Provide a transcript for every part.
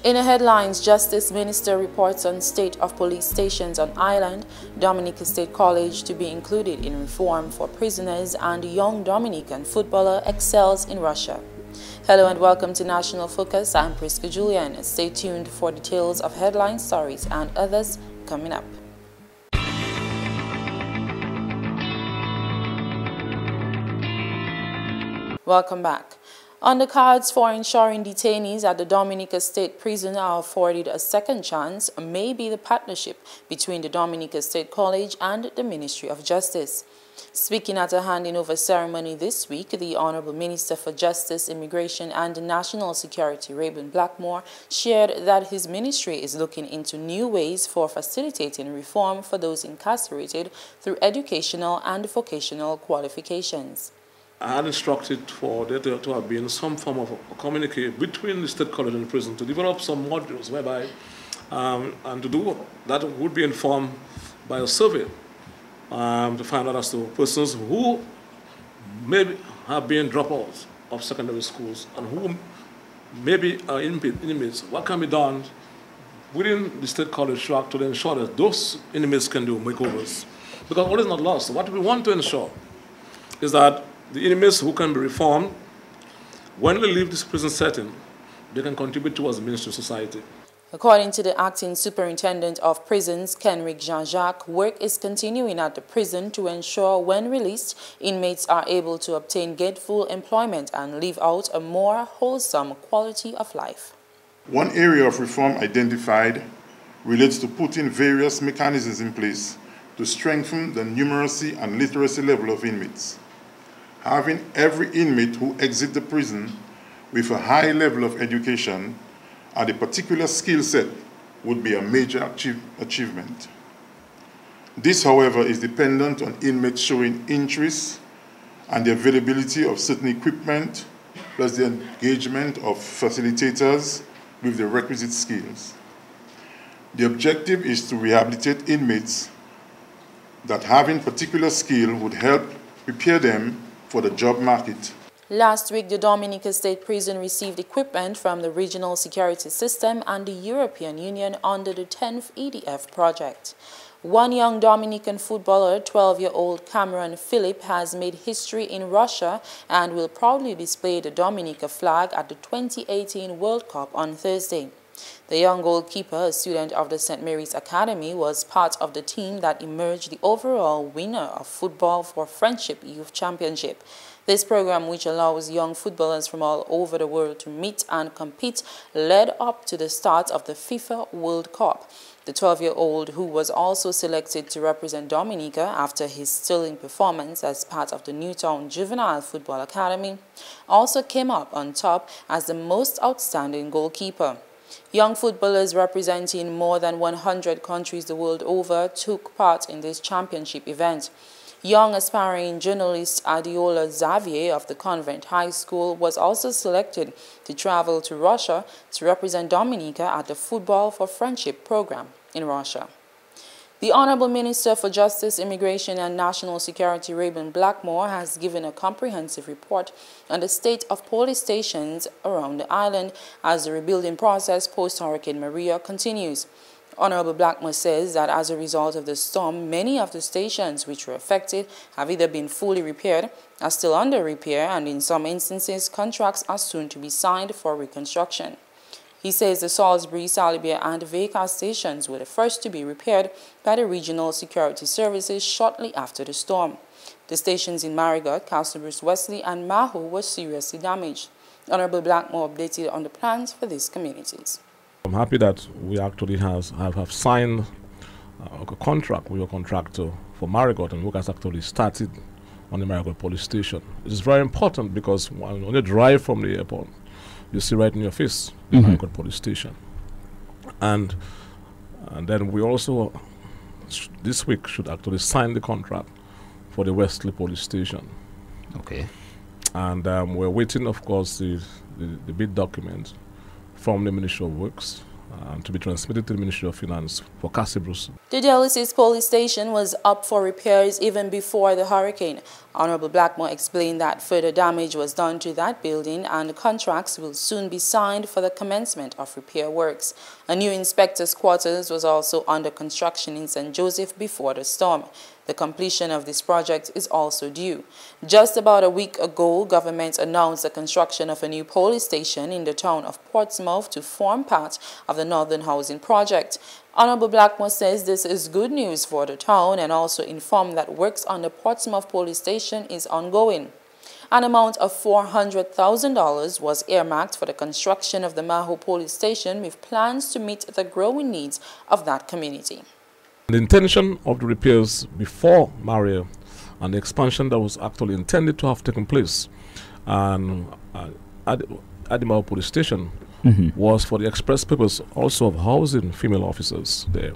In the headlines, Justice Minister reports on state of police stations on island, Dominica State College to be included in reform for prisoners, and young Dominican footballer excels in Russia. Hello and welcome to National Focus. I'm Prisca Julien. Stay tuned for details of headline stories and others coming up. Welcome back. On the cards for ensuring detainees at the Dominica State Prison are afforded a second chance may be the partnership between the Dominica State College and the Ministry of Justice. Speaking at a handing-over ceremony this week, the Honorable Minister for Justice, Immigration and National Security, Rayburn Blackmore, shared that his ministry is looking into new ways for facilitating reform for those incarcerated through educational and vocational qualifications. I had instructed for there to have been some form of communication between the State College and the prison to develop some modules whereby, and to do that would be informed by a survey to find out as to persons who maybe have been dropouts of secondary schools and who maybe are inmates. What can be done within the State College to actually ensure that those inmates can do makeovers? Because all is not lost. What we want to ensure is that the inmates who can be reformed, when they leave this prison setting, they can contribute towards the ministry of society. According to the Acting Superintendent of Prisons, Kenrick Jean-Jacques, work is continuing at the prison to ensure when released, inmates are able to obtain gainful employment and live out a more wholesome quality of life. One area of reform identified relates to putting various mechanisms in place to strengthen the numeracy and literacy level of inmates. Having every inmate who exits the prison with a high level of education and a particular skill set would be a major achievement. This, however, is dependent on inmates showing interest and the availability of certain equipment, plus the engagement of facilitators with the requisite skills. The objective is to rehabilitate inmates that having particular skill would help prepare them for the job market. Last week, the Dominica State Prison received equipment from the Regional Security System and the European Union under the 10th EDF project. One young Dominican footballer, 12-year-old Cameron Phillip, has made history in Russia and will proudly display the Dominica flag at the 2018 World Cup on Thursday. The young goalkeeper, a student of the St. Mary's Academy, was part of the team that emerged the overall winner of Football for Friendship Youth Championship. This program, which allows young footballers from all over the world to meet and compete, led up to the start of the FIFA World Cup. The 12-year-old, who was also selected to represent Dominica after his sterling performance as part of the Newtown Juvenile Football Academy, also came up on top as the most outstanding goalkeeper. Young footballers representing more than 100 countries the world over took part in this championship event. Young aspiring journalist Adiola Xavier of the Convent High School was also selected to travel to Russia to represent Dominica at the Football for Friendship program in Russia. The Honorable Minister for Justice, Immigration and National Security, Rayburn Blackmore, has given a comprehensive report on the state of police stations around the island as the rebuilding process post-Hurricane Maria continues. Honorable Blackmore says that as a result of the storm, many of the stations which were affected have either been fully repaired, are still under repair, and in some instances, contracts are soon to be signed for reconstruction. He says the Salisbury, Salibia, and Vega stations were the first to be repaired by the Regional Security Services shortly after the storm. The stations in Marigot, Castlebruce, Wesley, and Maho were seriously damaged. Honorable Blackmore updated on the plans for these communities. I'm happy that we actually have signed a contract with a contractor for Marigot, and work has actually started on the Marigot police station. It is very important because when you drive from the airport, you see right in your face the Marigot police station. And then we also, this week, should actually sign the contract for the Wesley police station. Okay. And we're waiting, of course, the bid document from the Ministry of Works to be transmitted to the Ministry of Finance for Cassibrus. The dialysis police station was up for repairs even before the hurricane. Honorable Blackmore explained that further damage was done to that building and contracts will soon be signed for the commencement of repair works. A new inspector's quarters was also under construction in St. Joseph before the storm. The completion of this project is also due. Just about a week ago, government announced the construction of a new police station in the town of Portsmouth to form part of the Northern Housing Project. Honorable Blackmore says this is good news for the town and also informed that works on the Portsmouth police station is ongoing. An amount of $400,000 was earmarked for the construction of the Maho police station with plans to meet the growing needs of that community. The intention of the repairs before Maria and the expansion that was actually intended to have taken place at the Maho police station was for the express purpose also of housing female officers there.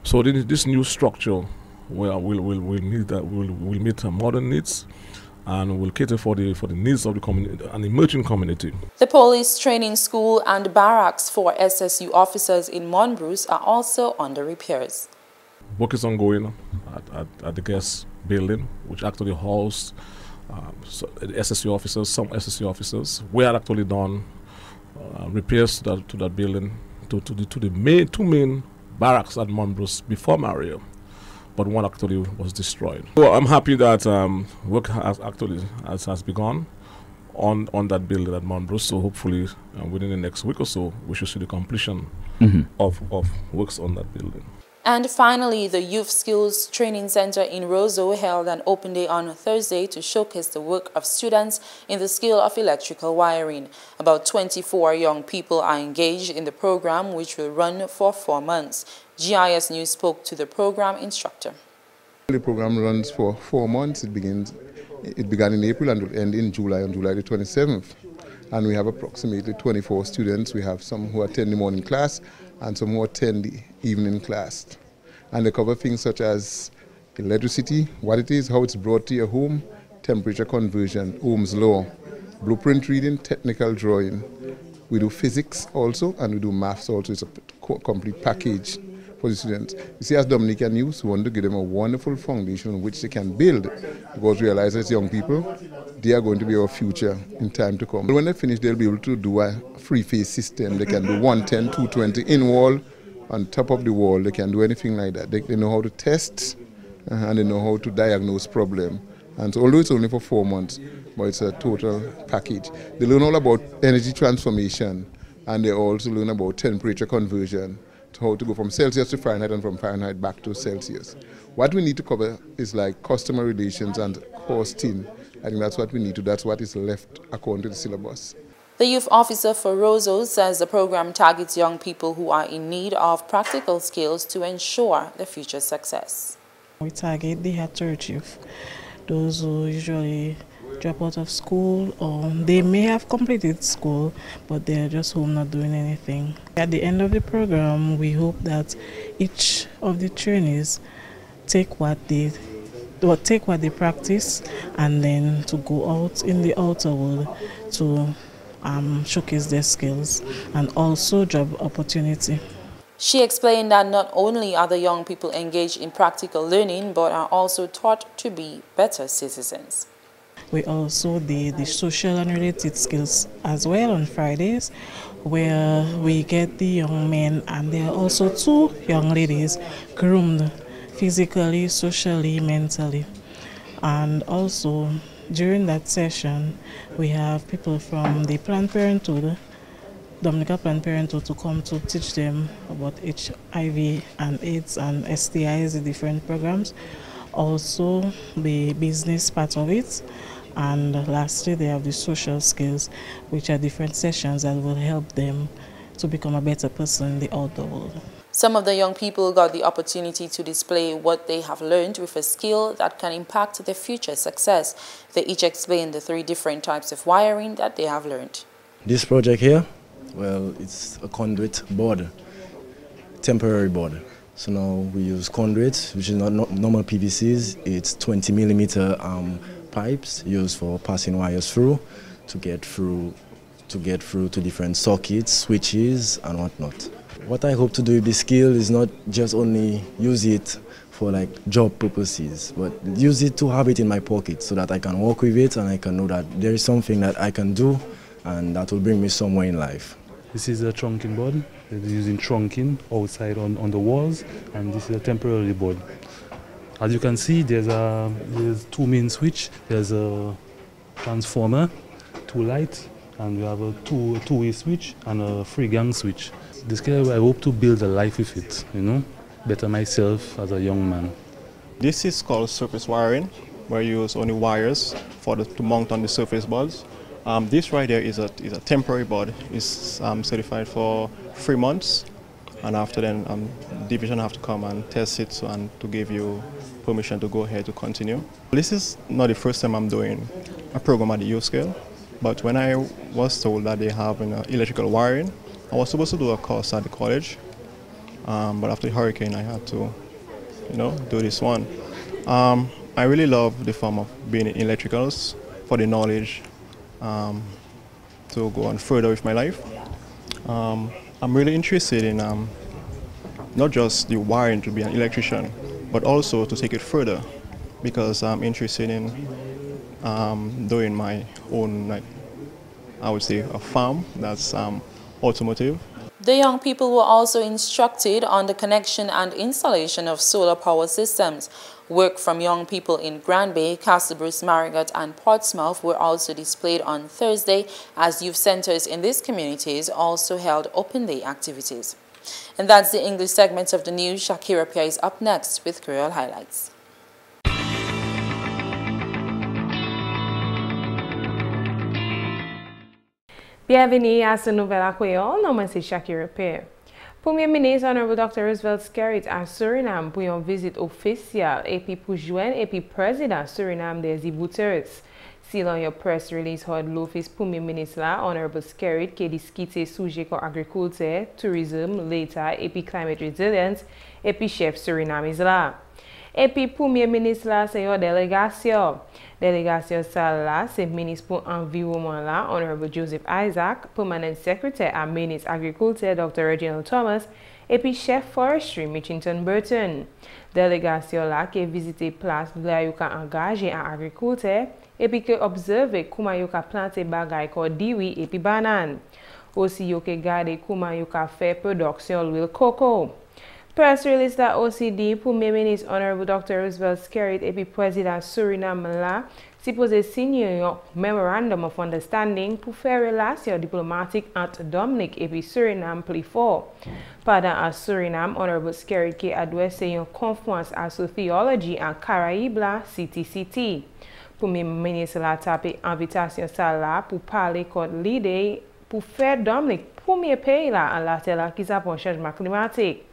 So this new structure will meet modern needs and will cater for the needs of the community, an emerging community. The police training school and barracks for SSU officers in Monbruce are also under repairs. Work is ongoing at the GIS building, which actually housed the SSU officers, some SSU officers. We had actually done repairs to that building, to the two main barracks at Monbruce before Maria, but one actually was destroyed. So I'm happy that work has begun on that building at Monbruce. So hopefully within the next week or so, we should see the completion of works on that building. And finally, the Youth Skills Training Center in Roseau held an open day on Thursday to showcase the work of students in the skill of electrical wiring. About 24 young people are engaged in the program, which will run for 4 months. GIS News spoke to the program instructor. The program runs for 4 months. It began in April and will end in July, on July the 27th. And we have approximately 24 students. We have some who attend the morning class and some who attend the evening class. And they cover things such as electricity, what it is, how it's brought to your home, temperature conversion, Ohm's law, blueprint reading, technical drawing. We do physics also, and we do maths also. It's a complete package for the students. You see, as Dominican youth, we want to give them a wonderful foundation on which they can build, because we realize as young people, they are going to be our future in time to come. When they finish, they'll be able to do a three-phase system. They can do 110, 220 in wall, on top of the wall. They can do anything like that. They know how to test and they know how to diagnose problem. And so, although it's only for 4 months, but it's a total package. They learn all about energy transformation, and they also learn about temperature conversion, to how to go from Celsius to Fahrenheit and from Fahrenheit back to Celsius. What we need to cover is like customer relations and costing. I think that's what we need to, that's what is left according to the syllabus. The youth officer for Roseau says the program targets young people who are in need of practical skills to ensure their future success. We target the at-risk youth, those who usually drop out of school, or they may have completed school but they're just home not doing anything. At the end of the program, we hope that each of the trainees take what they practice and then to go out in the outer world to showcase their skills and also job opportunity. She explained that not only are the young people engaged in practical learning, but are also taught to be better citizens. We also do the social and related skills as well on Fridays, where we get the young men and there are also 2 young ladies groomed physically, socially, mentally. And also during that session, we have people from the Planned Parenthood, Dominica Planned Parenthood, to come to teach them about HIV and AIDS and STIs, the different programs. Also the business part of it. And lastly, they have the social skills, which are different sessions that will help them to become a better person in the outdoor world. Some of the young people got the opportunity to display what they have learned with a skill that can impact their future success. They each explained the 3 different types of wiring that they have learned. This project here, well, it's a conduit board, temporary board. So now we use conduit, which is not normal PVCs. It's 20mm pipes used for passing wires through to get through to different sockets, switches and whatnot. What I hope to do with this skill is not just only use it for like job purposes, but use it to have it in my pocket so that I can work with it and I can know that there is something that I can do and that will bring me somewhere in life. This is a trunking board. They're using trunking outside on the walls, and this is a temporary board. As you can see, there's two main switch. There's a transformer, two lights, and we have a two-way switch and a three-gang switch. This skill, I hope to build a life with it, you know, better myself as a young man. This is called surface wiring, where you use only wires to mount on the surface boards. This right here is a temporary board. It's certified for 3 months, and after then division have to come and test it and to give you permission to go ahead to continue. This is not the first time I'm doing a program at the U scale, but when I was told that they have electrical wiring, I was supposed to do a course at the college, but after the hurricane I had to, do this one. I really love the form of being in electricals for the knowledge to go on further with my life. I'm really interested in not just the wiring to be an electrician, but also to take it further, because I'm interested in doing my own, I would say, a farm that's automotive. The young people were also instructed on the connection and installation of solar power systems. Work from young people in Grand Bay, Castlebruce, Marigot and Portsmouth were also displayed on Thursday, as youth centers in these communities also held open day activities. And that's the English segment of the news. Shaakira Pierre is up next with Creole highlights. Bienvenue à ce nouvel accueil. Nom c'est Shaakira Pierre. Premier ministre Honorable Dr. Roosevelt Skerrit à Suriname pour une visite officielle et puis pour joindre et puis président Suriname des Ibouters. Selon une press release de l'office Premier ministre là, Honorable Skerrit qui discute sujet comme agriculture, tourisme, l'État et puis climate resilience et puis chef Suriname là. Et puis Premier ministre là c'est une délégation. Délégation ça là, c'est ministre pour environnement là, Honorable Joseph Isaac, permanent secrétaire à ministre agriculture Dr. Reginald Thomas, et puis chef forestry Mitchington Burton. Délégation là qui visité place là yo ka engagé en agriculture et puis qui observe comment yo ka planter bagay comme diwi et puis banane. Aussi yo ka garder comment yo ka faire production l'huile coco. Press release that OCD, Premier Ministre Honorable Dr. Roosevelt Skerrit et puis Président Suriname là, supposé signer un Memorandum of Understanding pour faire relation diplomatique entre Dominique et puis Suriname plus fort. Pendant à Suriname, Honorable Skerrit qui a adressé une conférence à sociologie en Caraïbes là, CTCT. Premier Ministre l'a tapé invitation ça là pour parler contre l'idée pour faire Dominique premier pays là en la terre qui s'approche changement climatique.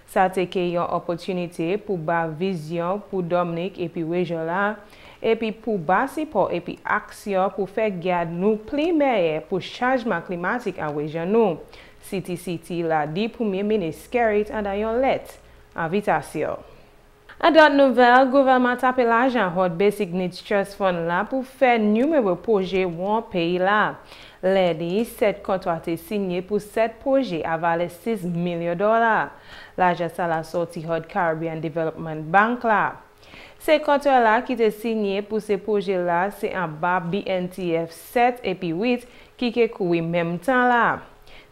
Ça a été une opportunité pour bas vision pour Dominique et puis région là et puis pour bas support et puis action pour faire garde nous plus meilleur pour changement climatique en région nous. CTCT l'a dit Premier ministre Skerrit en une lettre invitation. À d'autres nouvelles, le gouvernement a appelé l'argent Hot Basic Needs Trust Fund là pour faire numéro projet dans le pays là. Lundi, 7 contrats étaient signés pour 7 projets à valeur $6 millions. L'argent a sorti de Caribbean Development Bank là. Ces contrats-là qui étaient signés pour ces projets-là, c'est en bas BNTF 7 et puis 8 qui est couru en même temps là.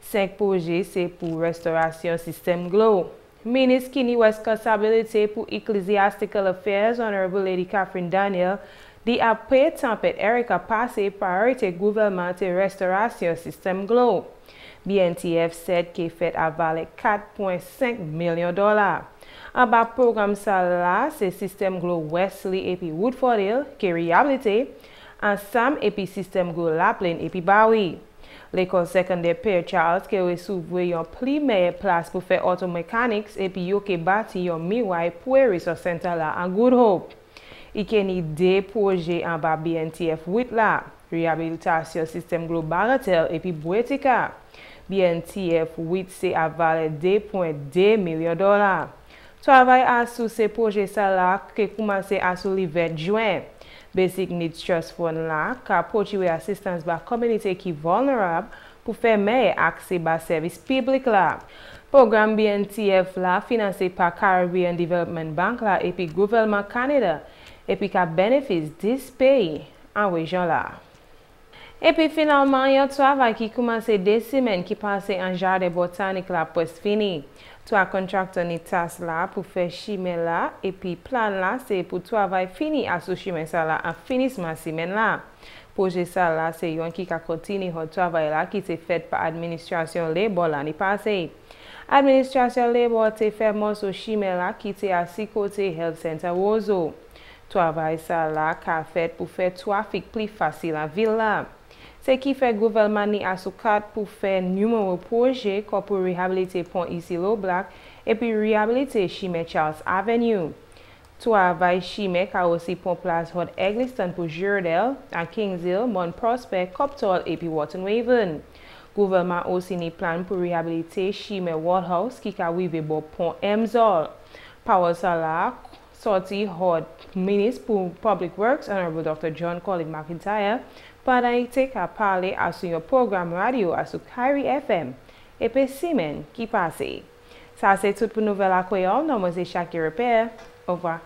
5 projets, c'est pour restauration système Glow. Ministre qui a responsabilité pour Ecclesiastical Affairs, Honorable Lady Catherine Daniel, dit après tempête Erika passé priorité gouvernement de restauration système Glow. BNTF 7 qui est fait à valeur $4.5 millions. En bas programme ça là, c'est système Glow Wesley et puis Woodford Hill qui est réhabilité, ensemble et puis système Glow Lapland et puis Bowie. L'école secondaire Père Charles qui a reçu une première place pour faire automécanics et puis yo qui bâti un midwife pour resource center là en Good Hope. Il y a des projets en bas BNTF 8 là, réhabilitation système global et puis Boetica. BNTF 8 c'est à valeur $2.2 millions. Travail sur ces projets là qui commence à sur le 20 juin. Basic Needs Trust Fund là, qui a apporté assistance à la communauté qui est vulnérable pour faire meilleur accès à service public là. Programme BNTF là financé par Caribbean Development Bank là et puis gouvernement Canada et puis qui bénéficie 10 pays en région là. Et puis finalement, il y a un travail qui commence 2 semaines qui passe en jardin botanique là post fini. Trois contracteurs ni tas là pour faire chimie là et puis plan là c'est pour travail fini à ce chimie ça là en finissement semaine là. Projet ça là c'est un qui a continué le travail là qui s'est fait par administration labor l'année passée. Administration labor t'est fait morceau chimie là qui était à 6 côté Health Center Roseau. Travail ça là qu'a fait pour faire trafic plus facile en ville là. C'est qui fait gouvernement ni à pour faire numéro projet pour réhabiliter pont ici le Black et puis réhabiliter Chimé Charles Avenue. Travail Chimé a aussi pont place Hot Eggleston pour Jurdel, à Kingshill, Mount Prospect, Coptol et puis Wharton Raven. Gouvernement aussi ni plan pour réhabiliter Chimé Waterhouse qui a arrivé au pont Emzol. Power Sala sorti Hot Ministre pour Public Works, Honorable Dr. John Colin McIntyre, pendant qu'il a parlé à son programme radio à Sukari FM et puis Simen qui passait. Ça c'est tout pour Nouvelle à Creole. Mon nom c'est Shaakira Pierre. Au revoir.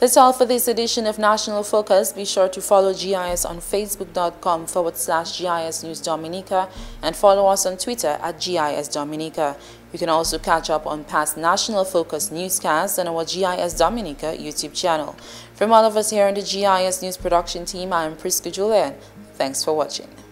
That's all for this edition of National Focus. Be sure to follow GIS on facebook.com/GIS News Dominica and follow us on Twitter at GIS Dominica. You can also catch up on past National Focus newscasts on our GIS Dominica YouTube channel. From all of us here on the GIS News production team, I am Prisca Julien. Thanks for watching.